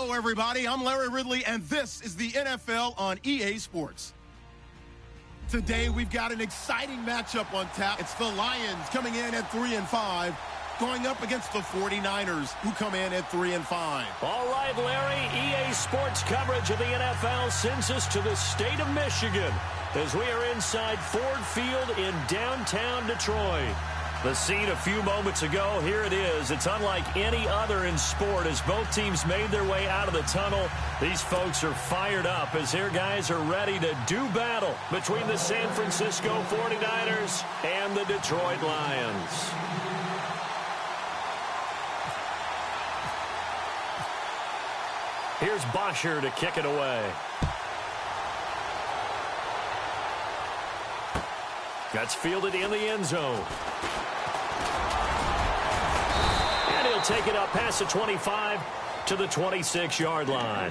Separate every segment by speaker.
Speaker 1: Hello, everybody. I'm Larry Ridley, and this is the NFL on EA Sports. Today, we've got an exciting matchup on tap. It's the Lions coming in at 3-5, going up against the 49ers, who come in at 3-5.
Speaker 2: All right, Larry, EA Sports coverage of the NFL sends us to the state of Michigan as we are inside Ford Field in downtown Detroit. The scene a few moments ago, here it is. It's unlike any other in sport as both teams made their way out of the tunnel. These folks are fired up as their guys are ready to do battle between the San Francisco 49ers and the Detroit Lions. Here's Bosher to kick it away. That's fielded in the end zone. And he'll take it up past the 25 to the 26-yard line.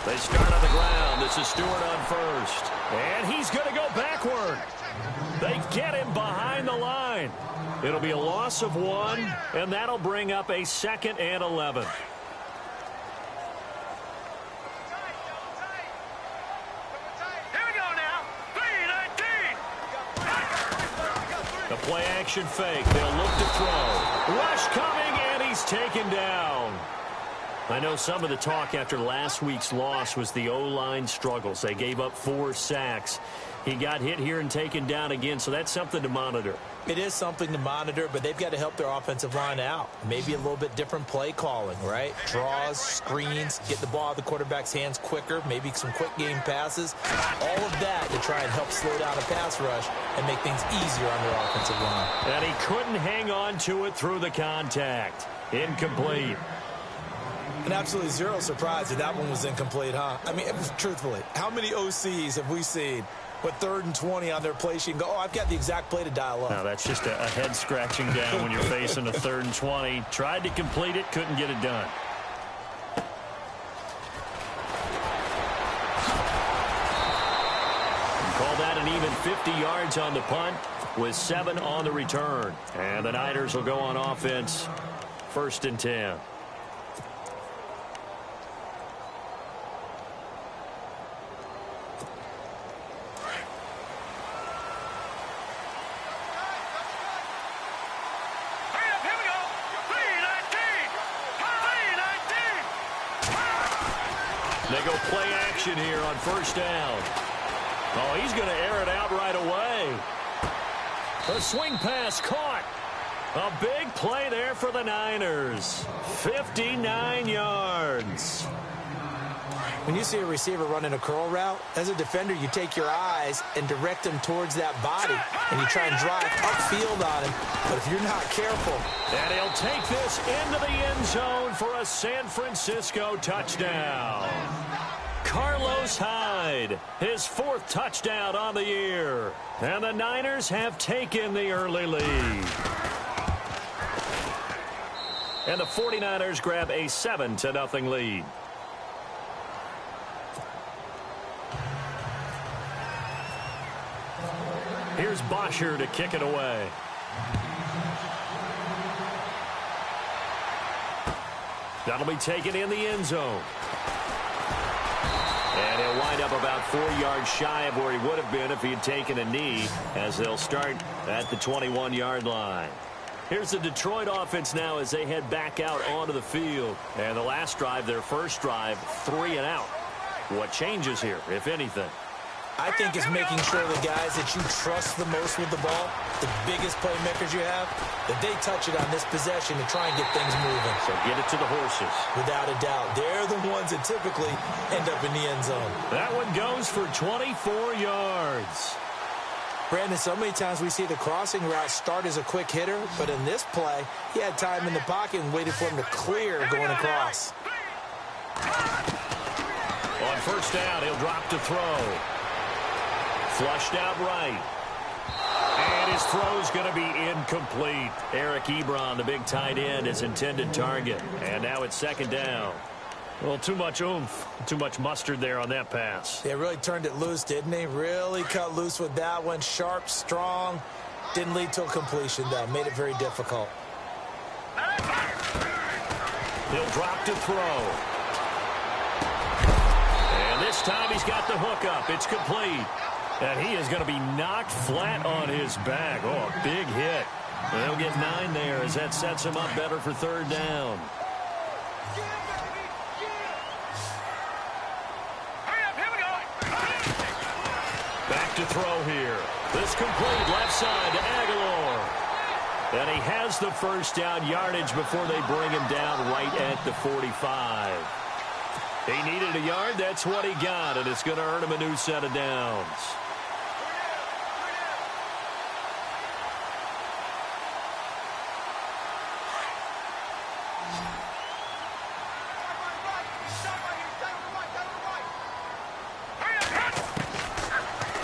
Speaker 2: They start on the ground. This is Stewart on first. And he's going to go backward. They get him behind the line. It'll be a loss of 1, and that'll bring up a 2nd and 11.
Speaker 3: Here we go now. 3-19.
Speaker 2: The play action fake. They'll look to throw. Rush coming, and he's taken down. I know some of the talk after last week's loss was the O-line struggles. They gave up 4 sacks. He got hit here and taken down again, so that's something to monitor.
Speaker 4: It is something to monitor, but they've got to help their offensive line out. Maybe a little bit different play calling, right? Draws, screens, get the ball out of the quarterback's hands quicker, maybe some quick game passes. All of that to try and help slow down a pass rush and make things easier on their offensive line.
Speaker 2: And he couldn't hang on to it through the contact. Incomplete.
Speaker 4: And absolutely zero surprise that one was incomplete, huh? I mean, truthfully, how many OCs have we seen with 3rd and 20 on their play sheet and go, oh, I've got the exact play to dial up?
Speaker 2: No, that's just a head scratching down when you're facing a 3rd and 20. Tried to complete it, couldn't get it done. Call that an even 50 yards on the punt with 7 on the return. And the Niners will go on offense, 1st and 10. They go play action here on 1st down. Oh, he's going to air it out right away. A swing pass caught. A big play there for the Niners. 59 yards.
Speaker 4: When you see a receiver running a curl route, as a defender, you take your eyes and direct them towards that body, and you try and drive upfield on him. But if you're not careful.
Speaker 2: And he'll take this into the end zone for a San Francisco touchdown. Carlos Hyde, his 4th touchdown on the year. And the Niners have taken the early lead. And the 49ers grab a 7-0 lead. Here's Bosher to kick it away. That'll be taken in the end zone. And he'll wind up about 4 yards shy of where he would have been if he had taken a knee, as they'll start at the 21-yard line. Here's the Detroit offense now as they head back out onto the field. And the last drive, their first drive, 3 and out. What changes here, if anything?
Speaker 4: I think it's making sure the guys that you trust the most with the ball, the biggest playmakers you have, that they touch it on this possession to try and get things moving.
Speaker 2: So get it to the horses.
Speaker 4: Without a doubt. They're the ones that typically end up in the end zone.
Speaker 2: That one goes for 24 yards.
Speaker 4: Brandon, so many times we see the crossing route start as a quick hitter, but in this play, he had time in the pocket and waited for him to clear going across.
Speaker 2: On 1st down, he'll drop to throw. Flushed out right. And And his throw's going to be incomplete. Eric Ebron, the big tight end, his intended target. And now it's second down. Well, too much oomph, too much mustard there on that pass.
Speaker 4: They really turned it loose, didn't they? Really cut loose with that one. Sharp, strong. Didn't lead to a completion, though. Made it very difficult.
Speaker 2: He'll drop to throw. And this time he's got the hook up. It's complete. And he is going to be knocked flat on his back. Oh, a big hit. And they'll get 9 there as that sets him up better for third down. Back to throw here. This complete left side to Aguilar. And he has the first down yardage before they bring him down right at the 45. He needed a yard. That's what he got, and it's going to earn him a new set of downs.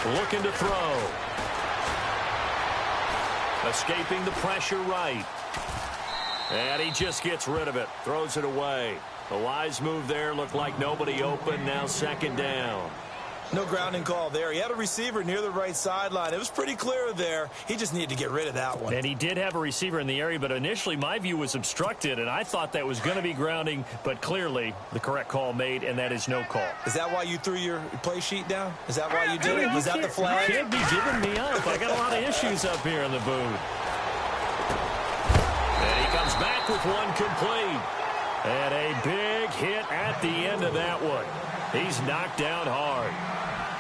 Speaker 2: Looking to throw. Escaping the pressure right. And he just gets rid of it. Throws it away. A wise move there. Looked like nobody open. Now second down.
Speaker 4: No grounding call there. He had a receiver near the right sideline. It was pretty clear there. He just needed to get rid of that one.
Speaker 2: And he did have a receiver in the area, but initially my view was obstructed, and I thought that was going to be grounding, but clearly the correct call made, and that is no call.
Speaker 4: Is that why you threw your play sheet down? Is that why you did it? Was that the flag?
Speaker 2: You can't be giving me up. I got a lot of issues up here in the booth. And he comes back with one complete. And a big hit at the end of that one. He's knocked down hard.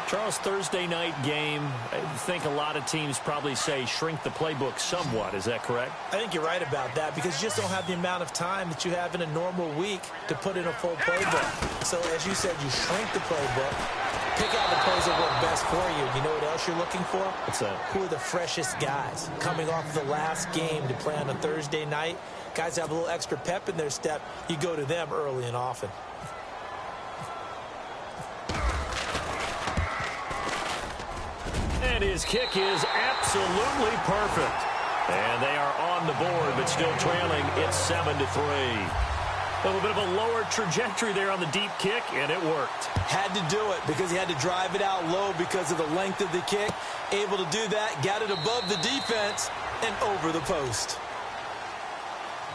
Speaker 2: Charles, Thursday night game, I think a lot of teams probably say shrink the playbook somewhat. Is that correct?
Speaker 4: I think you're right about that because you just don't have the amount of time that you have in a normal week to put in a full playbook. So, as you said, you shrink the playbook, pick out the plays that work best for you. You know what else you're looking for?
Speaker 2: What's that?
Speaker 4: Who are the freshest guys coming off the last game to play on a Thursday night? Guys have a little extra pep in their step. You go to them early and often.
Speaker 2: And his kick is absolutely perfect. And they are on the board, but still trailing. It's 7-3. A little bit of a lower trajectory there on the deep kick, and it worked.
Speaker 4: Had to do it because he had to drive it out low because of the length of the kick. Able to do that, got it above the defense and over the post.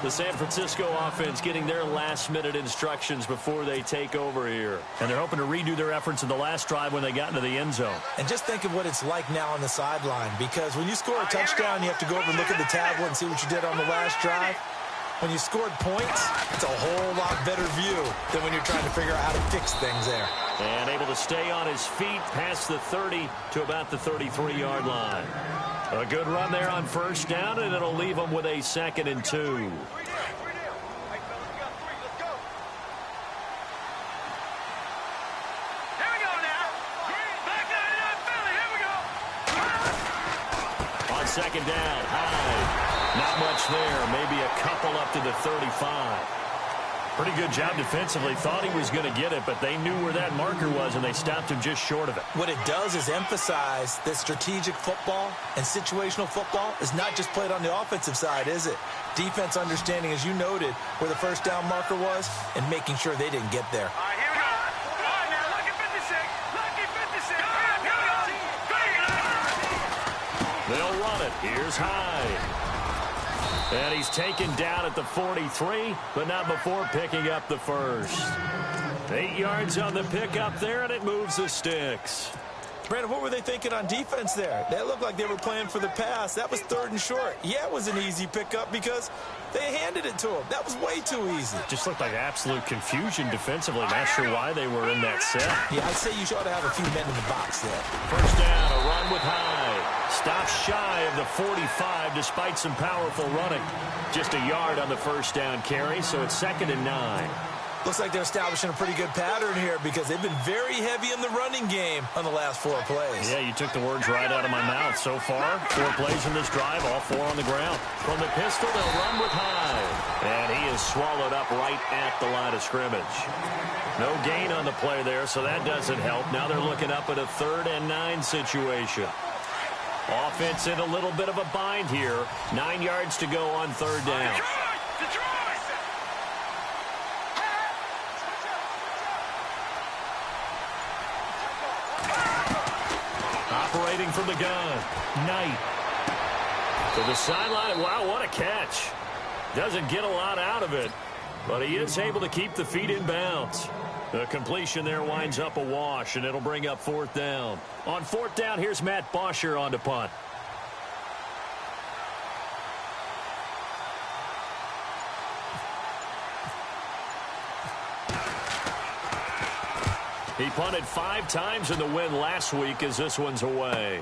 Speaker 2: The San Francisco offense getting their last-minute instructions before they take over here. And they're hoping to redo their efforts in the last drive when they got into the end zone.
Speaker 4: And just think of what it's like now on the sideline, because when you score a touchdown, you have to go over and look at the tablet and see what you did on the last drive. When you scored points, it's a whole lot better view than when you're trying to figure out how to fix things there.
Speaker 2: And able to stay on his feet past the 30 to about the 33-yard line. A good run there on first down, and it'll leave them with a 2nd and 2.
Speaker 3: Here we go now. Back down to Philly. Here we go.
Speaker 2: On second down, Hyde. Not much there. Maybe a couple up to the 35. Pretty good job defensively. Thought he was going to get it, but they knew where that marker was, and they stopped him just short of it.
Speaker 4: What it does is emphasize that strategic football and situational football is not just played on the offensive side, is it? Defense understanding, as you noted, where the first down marker was and making sure they didn't get there.
Speaker 3: All right, here we go. All right, now, lucky 56. Lucky 56. Here we go.
Speaker 2: They'll run it. Here's Hyde. And he's taken down at the 43, but not before picking up the first. 8 yards on the pickup there, and it moves the sticks.
Speaker 4: Brandon, what were they thinking on defense there? That looked like they were playing for the pass. That was 3rd and short. Yeah, it was an easy pickup because they handed it to him. That was way too easy.
Speaker 2: Just looked like absolute confusion defensively. Not sure why they were in that set.
Speaker 4: Yeah, I'd say you ought to have a few men in the box there.
Speaker 2: First down, a run with Hyde. Stops shy of the 45 despite some powerful running. Just a yard on the first down carry, so it's 2nd and 9.
Speaker 4: Looks like they're establishing a pretty good pattern here because they've been very heavy in the running game on the last 4 plays.
Speaker 2: Yeah, you took the words right out of my mouth. So far, 4 plays in this drive, all 4 on the ground. From the pistol, they'll run with Hyde. And he is swallowed up right at the line of scrimmage. No gain on the play there, so that doesn't help. Now they're looking up at a 3rd and 9 situation. Offense in a little bit of a bind here. 9 yards to go on third down.
Speaker 3: Detroit!
Speaker 2: Operating from the gun. Knight. To the sideline. Wow, what a catch. Doesn't get a lot out of it, but he is able to keep the feet in bounds. The completion there winds up a wash, and it'll bring up fourth down. On fourth down, here's Matt Bosher on to punt. He punted 5 times in the win last week as this one's away.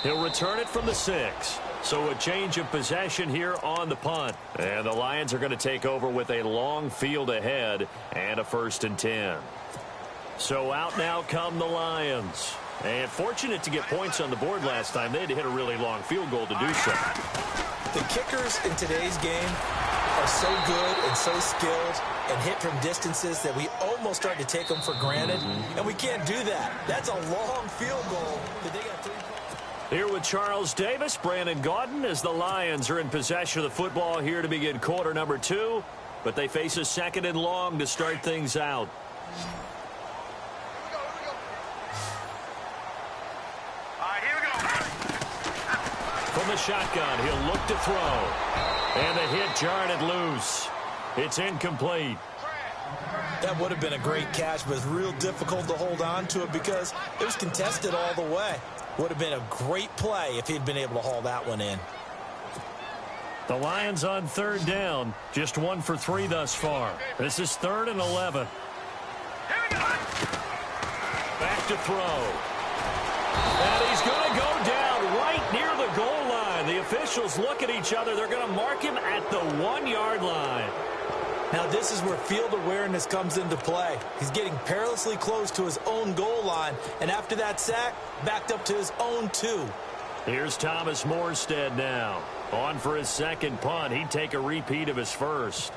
Speaker 2: He'll return it from the 6. So a change of possession here on the punt. And the Lions are going to take over with a long field ahead and a 1st and 10. So out now come the Lions. And fortunate to get points on the board last time. They had to hit a really long field goal to do so.
Speaker 4: The kickers in today's game are so good and so skilled and hit from distances that we almost start to take them for granted. And we can't do that. That's a long field goal that they got 3 points.
Speaker 2: Here with Charles Davis, Brandon Gaudin, as the Lions are in possession of the football here to begin quarter number 2. But they face a 2nd and long to start things out.
Speaker 3: Here we go.
Speaker 2: From the shotgun, he'll look to throw. And the hit jarred it loose. It's incomplete.
Speaker 4: That would have been a great catch, but it's real difficult to hold on to it because it was contested all the way. Would have been a great play if he'd been able to haul that one in.
Speaker 2: The Lions on third down, just 1 for 3 thus far. This is 3rd and 11. Back to throw. And he's going to go down right near the goal line. The officials look at each other. They're going to mark him at the 1-yard line.
Speaker 4: Now this is where field awareness comes into play. He's getting perilously close to his own goal line, and after that sack, backed up to his own 2.
Speaker 2: Here's Thomas Morstead now. On for his 2nd punt. He'd take a repeat of his first.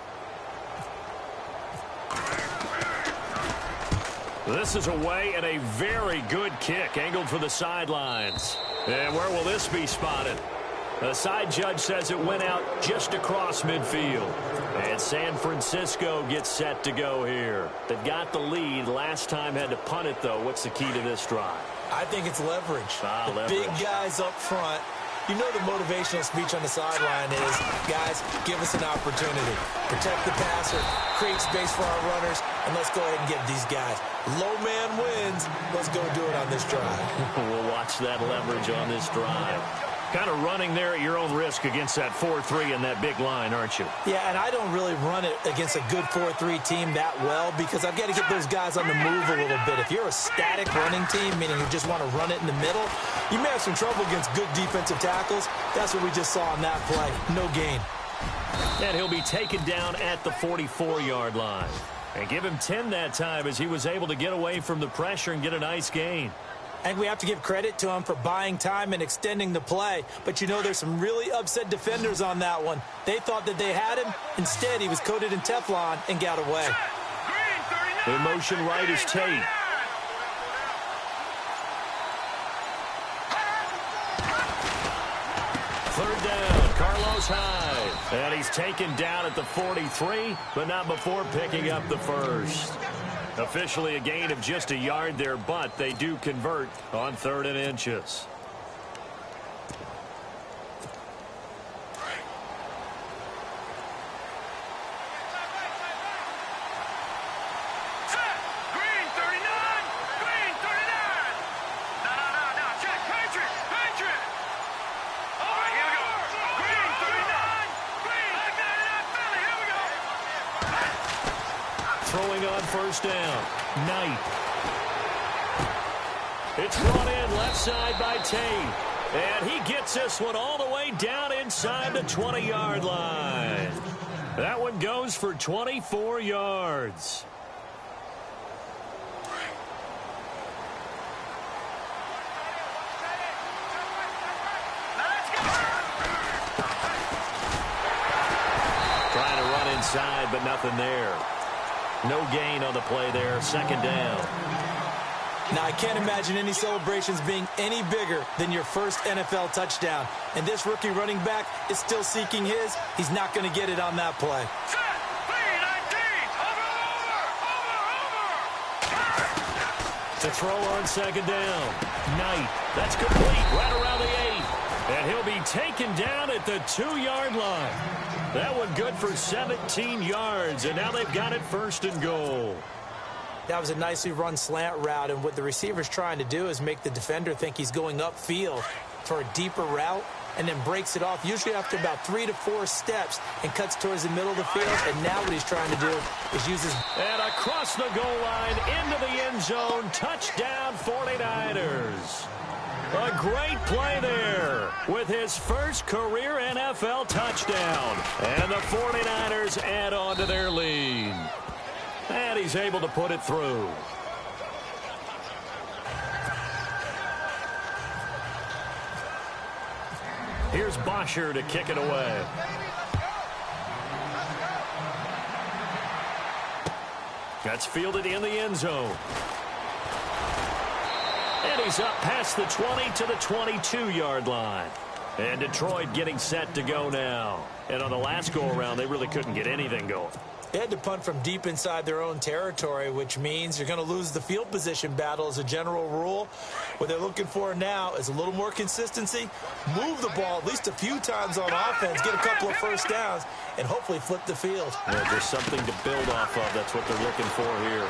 Speaker 2: This is away and a very good kick angled for the sidelines. And where will this be spotted? The side judge says it went out just across midfield. And San Francisco gets set to go here. They've got the lead. Last time had to punt it, though. What's the key to this drive?
Speaker 4: I think it's leverage.
Speaker 2: Leverage.
Speaker 4: Big guys up front. You know the motivational speech on the sideline is, guys, give us an opportunity. Protect the passer, create space for our runners, and let's go ahead and get these guys. Low man wins. Let's go do it on this drive.
Speaker 2: We'll watch that leverage on this drive. Kind of running there at your own risk against that 4-3 and that big line, aren't you?
Speaker 4: Yeah, and I don't really run it against a good 4-3 team that well because I've got to get those guys on the move a little bit. If you're a static running team, meaning you just want to run it in the middle, you may have some trouble against good defensive tackles. That's what we just saw on that play. No gain.
Speaker 2: And he'll be taken down at the 44-yard line. And give him 10 that time as he was able to get away from the pressure and get a nice gain.
Speaker 4: I think we have to give credit to him for buying time and extending the play. But, you know, there's some really upset defenders on that one. They thought that they had him. Instead, he was coated in Teflon and got away.
Speaker 2: In motion right is Tate. Third down, Carlos Hyde. And he's taken down at the 43, but not before picking up the first. Officially a gain of just a yard there, but they do convert on 3rd and inches.
Speaker 3: Green 39! Green 39! No, check, Patriot! All right, here we go. Green 39! Green, like that in that belly, here we go!
Speaker 2: Throwing on first down. Knight. It's brought in left side by Tate. And he gets this one all the way down inside the 20-yard line. That one goes for 24 yards. Trying to run inside, but nothing there. No gain on the play there. 2nd down.
Speaker 4: Now, I can't imagine any celebrations being any bigger than your first NFL touchdown. And this rookie running back is still seeking his. He's not going to get it on that play.
Speaker 3: Set.
Speaker 2: To throw on second down. Knight. That's complete right around the 8. And he'll be taken down at the 2-yard line. That one good for 17 yards. And now they've got it first and goal.
Speaker 4: That was a nicely run slant route. And what the receiver's trying to do is make the defender think he's going upfield for a deeper route and then breaks it off, usually after about 3 to 4 steps, and cuts towards the middle of the field. And now what he's trying to do is use his...
Speaker 2: And across the goal line, into the end zone, touchdown 49ers. A great play there with his first career NFL touchdown. And the 49ers add on to their lead. And he's able to put it through. Here's Bosher to kick it away. That's fielded in the end zone. And he's up past the 20 to the 22-yard line. And Detroit getting set to go now. And on the last go-around, they really couldn't get anything going.
Speaker 4: They had to punt from deep inside their own territory, which means you're going to lose the field position battle as a general rule. What they're looking for now is a little more consistency, move the ball at least a few times on offense, get a couple of first downs, and hopefully flip the field.
Speaker 2: Yeah, just something to build off of. That's what they're looking for here.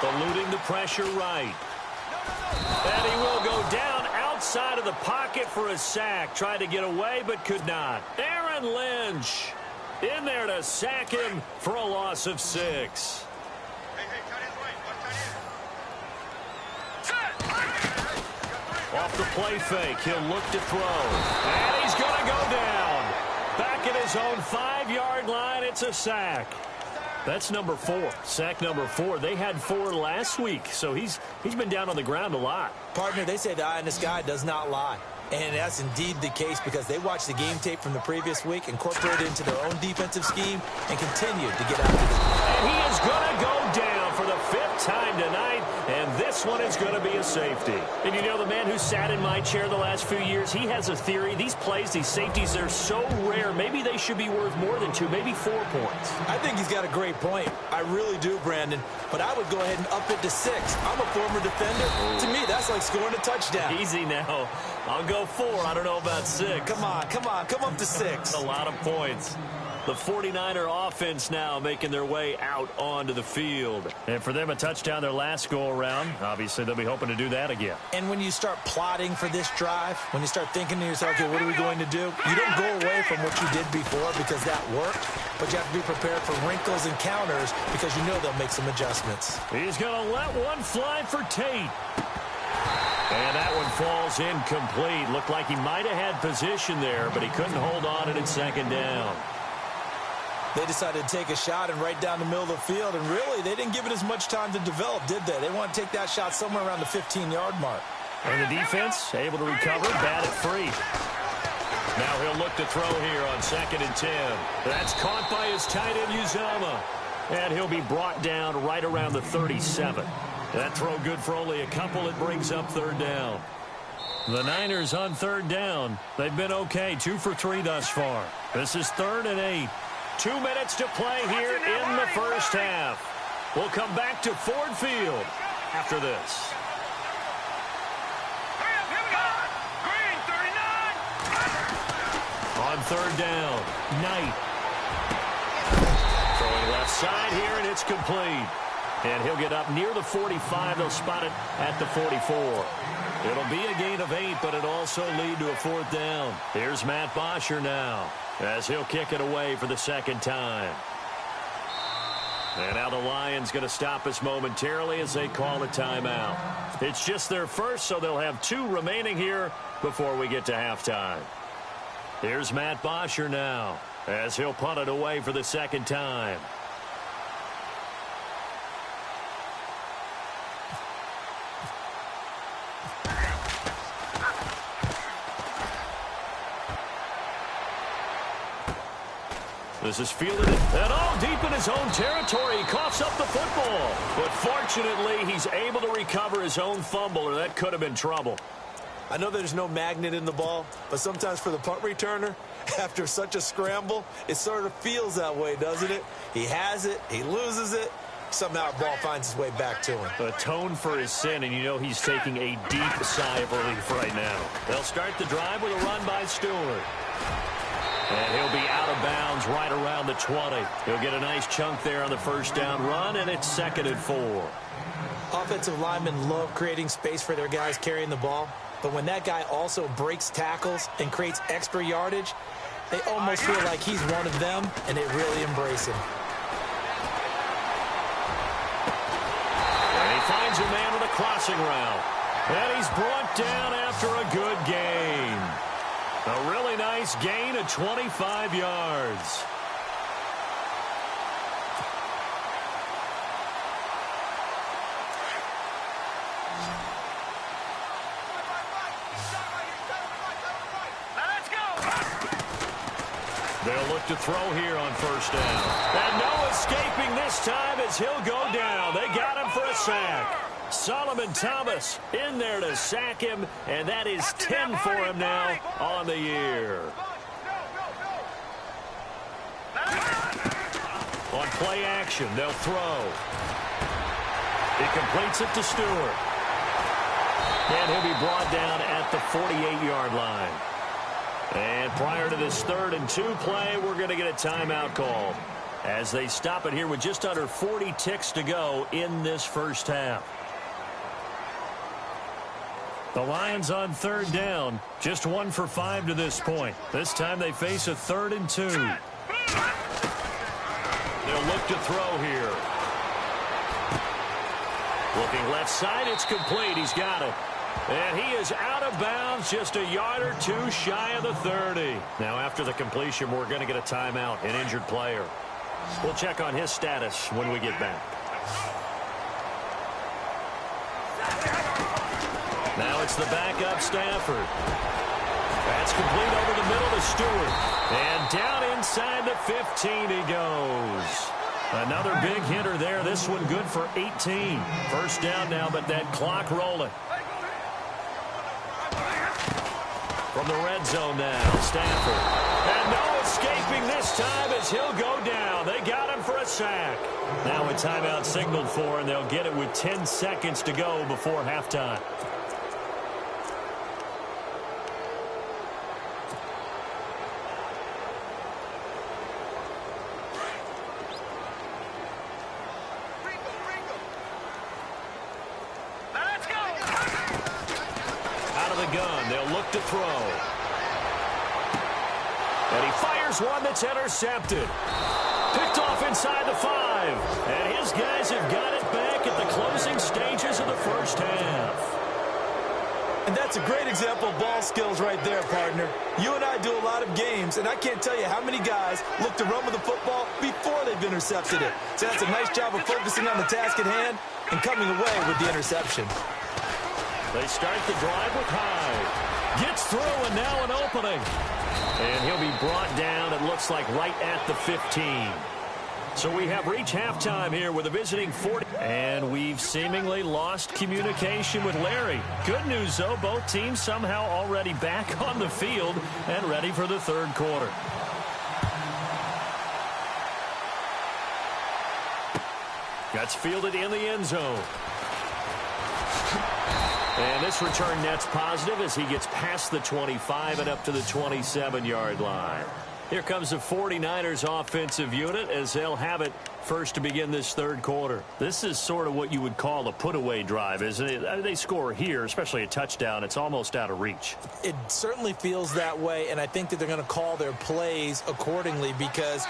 Speaker 2: Eluding the pressure right. And he will go down outside of the pocket for a sack. Tried to get away, but could not. Aaron Lynch in there to sack him for a loss of 6. Off the play fake, he'll look to throw. And he's going to go down. Back at his own 5-yard line, it's a sack. That's number 4. Sack number 4. They had 4 last week, so he's been down on the ground a lot.
Speaker 4: Partner, they say the eye in the sky does not lie. And that's indeed the case because they watched the game tape from the previous week, incorporated it into their own defensive scheme, and continued to get after this.
Speaker 2: And he is going to go down for the 5th time tonight, and this one is going to be a safety. And you know, the man who sat in my chair the last few years, he has a theory. These plays, these safeties, they're so rare. Maybe they should be worth more than 2, maybe 4 points.
Speaker 4: I think he's got a great point. I really do, Brandon. But I would go ahead and up it to 6. I'm a former defender. To me, that's like scoring a touchdown.
Speaker 2: Easy now. I'll go 4. I don't know about 6.
Speaker 4: Come on. Come up to 6.
Speaker 2: A lot of points. The 49er offense now making their way out onto the field. And for them, a touchdown their last go-around. Obviously, they'll be hoping to do that again.
Speaker 4: And when you start plotting for this drive, when you start thinking to yourself, okay, what are we going to do? You don't go away from what you did before because that worked, but you have to be prepared for wrinkles and counters because you know they'll make some adjustments.
Speaker 2: He's going to let one fly for Tate. And that one falls incomplete. Looked like he might have had position there, but he couldn't hold on to it second down.
Speaker 4: They decided to take a shot and right down the middle of the field, and really, they didn't give it as much time to develop, did they? They want to take that shot somewhere around the 15-yard mark.
Speaker 2: And the defense able to recover, bat it free. Now he'll look to throw here on 2nd and 10. That's caught by his tight end, Uzomah. And he'll be brought down right around the 37. That throw good for only a couple. It brings up 3rd down. The Niners on 3rd down. They've been okay, 2 for 3 thus far. This is 3rd and 8. 2 minutes to play here in the first half. We'll come back to Ford Field after this.
Speaker 3: Green, 39.
Speaker 2: On 3rd down, Knight. Throwing left side here, and it's complete. And he'll get up near the 45. They'll spot it at the 44. It'll be a gain of 8, but it'll also lead to a 4th down. Here's Matt Bosher now, as he'll kick it away for the 2nd time. And now the Lions going to stop us momentarily as they call a timeout. It's just their first, so they'll have 2 remaining here before we get to halftime. Here's Matt Bosher now, as he'll punt it away for the 2nd time. This is fielded and all deep in his own territory. He coughs up the football. But fortunately, he's able to recover his own fumble, or that could have been trouble.
Speaker 4: I know there's no magnet in the ball, but sometimes for the punt returner, after such a scramble, it sort of feels that way, doesn't it? He has it, he loses it, somehow the ball finds its way back to him.
Speaker 2: Atone for his sin, and you know he's taking a deep sigh of relief right now. They'll start the drive with a run by Stewart. And he'll be out of bounds right around the 20. He'll get a nice chunk there on the first down run, and it's 2nd and 4.
Speaker 4: Offensive linemen love creating space for their guys carrying the ball, but when that guy also breaks tackles and creates extra yardage, they almost feel like he's one of them, and they really embrace him.
Speaker 2: And he finds a man with a crossing route. And he's brought down after a good gain. A really nice gain of 25 yards. They'll look to throw here on first down. And no escaping this time as he'll go down. They got him for a sack. Solomon Thomas in there to sack him, and that is 10 for him now on the year. On play action, they'll throw. He completes it to Stewart. And he'll be brought down at the 48-yard line. And prior to this 3rd and 2 play, we're going to get a timeout called as they stop it here with just under 40 ticks to go in this first half. The Lions on 3rd down, just 1 for 5 to this point. This time they face a 3rd and 2. They'll look to throw here. Looking left side, it's complete. He's got it. And he is out of bounds, just a yard or two shy of the 30. Now, after the completion, we're going to get a timeout, an injured player. We'll check on his status when we get back. Now it's the backup Stafford. That's complete over the middle to Stewart. And down inside the 15 he goes. Another big hitter there. This one good for 18. First down now, but that clock rolling. From the red zone now, Stafford. And no escaping this time as he'll go down. They got him for a sack. Now a timeout signaled for, and they'll get it with 10 seconds to go before halftime. To throw. And he fires one that's intercepted. Picked off inside the 5. And his guys have got it back at the closing stages of the first half.
Speaker 4: And that's a great example of ball skills right there, partner. You and I do a lot of games, and I can't tell you how many guys look to run with the football before they've intercepted it. So that's a nice job of focusing on the task at hand and coming away with the interception.
Speaker 2: They start the drive with Hyde. Gets through, and now an opening. And he'll be brought down, it looks like, right at the 15. So we have reached halftime here with a visiting 40. And we've seemingly lost communication with Larry. Good news, though, both teams somehow already back on the field and ready for the 3rd quarter. That's fielded in the end zone. And this return net's positive as he gets past the 25 and up to the 27-yard line. Here comes the 49ers offensive unit as they'll have it first to begin this 3rd quarter. This is sort of what you would call a put-away drive, isn't it? They score here, especially a touchdown. It's almost out of reach.
Speaker 4: It certainly feels that way, and I think that they're going to call their plays accordingly because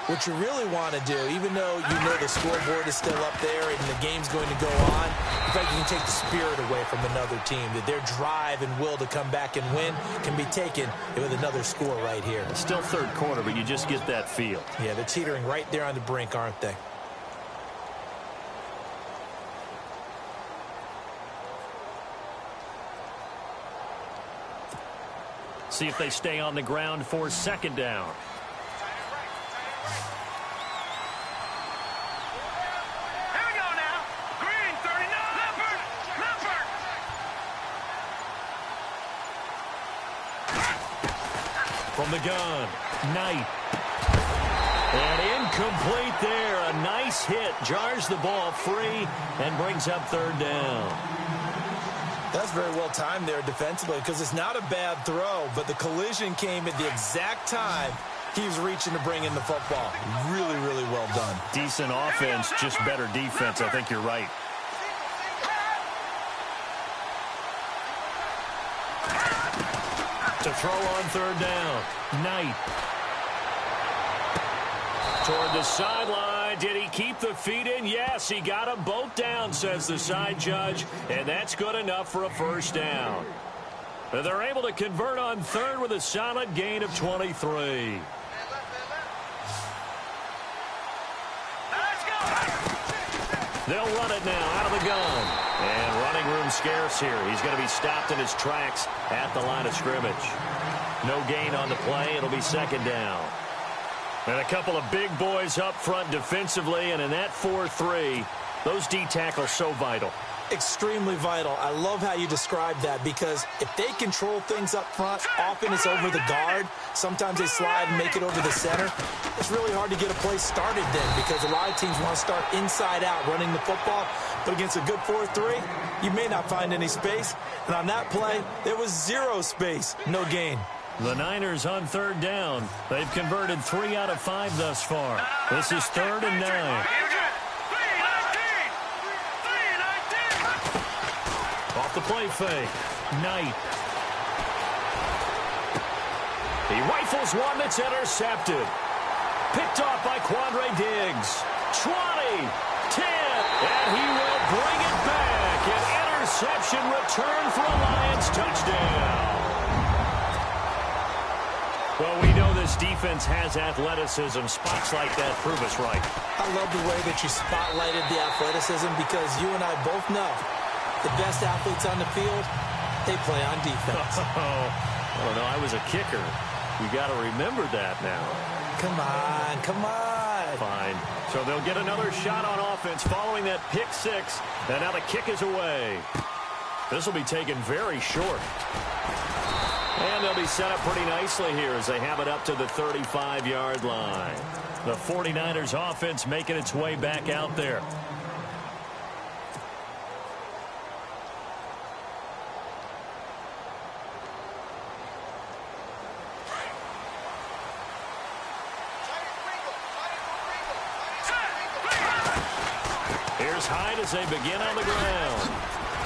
Speaker 4: what you really want to do, even though you know the scoreboard is still up there and the game's going to go on, in fact, you can take the spirit away from another team, that their drive and will to come back and win can be taken with another score right here.
Speaker 2: Still 3rd quarter, but you just get that feel.
Speaker 4: Yeah, they're teetering right there on the brink, aren't they?
Speaker 2: See if they stay on the ground for 2nd down. From the gun, Knight. And incomplete there. A nice hit. Jars the ball free and brings up third down.
Speaker 4: That's very well timed there defensively because it's not a bad throw, but the collision came at the exact time he was reaching to bring in the football. Really, really well done.
Speaker 2: Decent offense, just better defense. I think you're right. To throw on third down, Knight. Toward the sideline. Did he keep the feet in? Yes, he got them both down, says the side judge, and that's good enough for a first down. And they're able to convert on third with a solid gain of 23. They'll run it now out of the gun. And running room scarce here. He's going to be stopped in his tracks at the line of scrimmage. No gain on the play. It'll be second down. And a couple of big boys up front defensively. And in that 4-3, those D tackles so vital.
Speaker 4: Extremely vital. I love how you describe that because if they control things up front, often it's over the guard. Sometimes they slide and make it over the center. It's really hard to get a play started then because a lot of teams want to start inside out running the football. But against a good 4-3, you may not find any space. And on that play, there was zero space. No gain.
Speaker 2: The Niners on third down. They've converted 3 out of 5 thus far. This is 3rd and 9. Off the play fake. Knight. He rifles one that's intercepted. Picked off by Quandre Diggs. 20, 10, and he will bring it back. An interception return for a Lions touchdown. Well, we know this defense has athleticism. Spots like that prove us right.
Speaker 4: I love the way that you spotlighted the athleticism because you and I both know the best athletes on the field, they play on defense.
Speaker 2: I don't know. I was a kicker. You got to remember that now.
Speaker 4: Come on, come on.
Speaker 2: Fine. So they'll get another shot on offense following that pick six. And now the kick is away. This will be taken very short. And they'll be set up pretty nicely here as they have it up to the 35-yard line. The 49ers offense making its way back out there. Here's Hyde as they begin on the ground.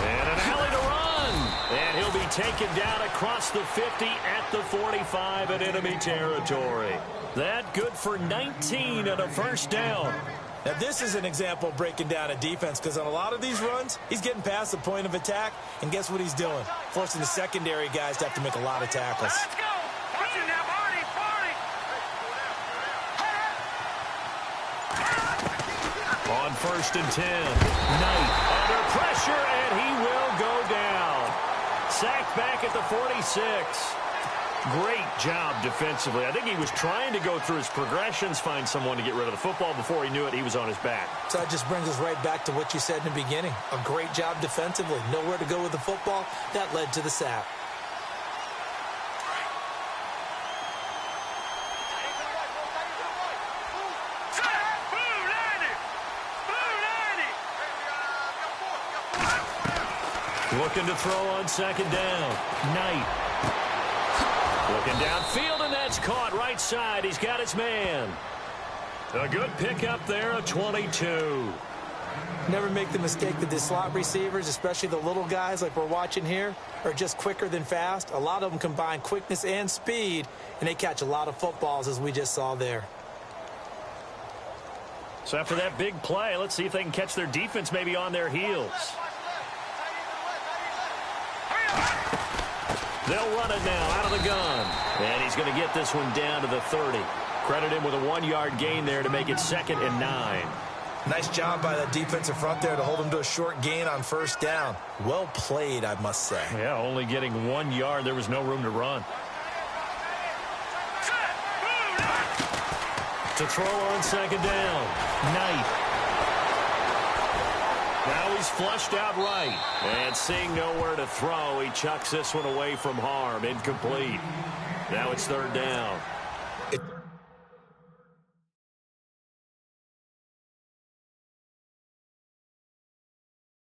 Speaker 2: And an alley to run. And he'll be taken down across the 50 at the 45 in enemy territory. That good for 19 and a first down.
Speaker 4: Now, this is an example of breaking down a defense because on a lot of these runs, he's getting past the point of attack, and guess what he's doing? Forcing the secondary guys to have to make a lot of tackles.
Speaker 3: Let's go. Watch it now, Barney, Barney.
Speaker 2: On 1st and 10, Knight under pressure, and he will go down. Sacked back at the 46. Great job defensively. I think he was trying to go through his progressions, find someone to get rid of the football. Before he knew it, he was on his back.
Speaker 4: So that just brings us right back to what you said in the beginning. A great job defensively. Nowhere to go with the football. That led to the sack.
Speaker 2: Looking to throw on second down. Knight. Looking downfield, and that's caught right side. He's got his man. A good pickup there, a 22.
Speaker 4: Never make the mistake that the slot receivers, especially the little guys like we're watching here, are just quicker than fast. A lot of them combine quickness and speed, and they catch a lot of footballs, as we just saw there.
Speaker 2: So after that big play, let's see if they can catch their defense maybe on their heels. They'll run it now out of the gun. And he's going to get this one down to the 30. Credit him with a 1-yard gain there to make it 2nd and 9.
Speaker 4: Nice job by that defensive front there to hold him to a short gain on first down. Well played, I must say.
Speaker 2: Yeah, only getting 1 yard. There was no room to run. To throw on second down. Knight. Now he's flushed out right. And seeing nowhere to throw, he chucks this one away from harm. Incomplete. Now it's third down.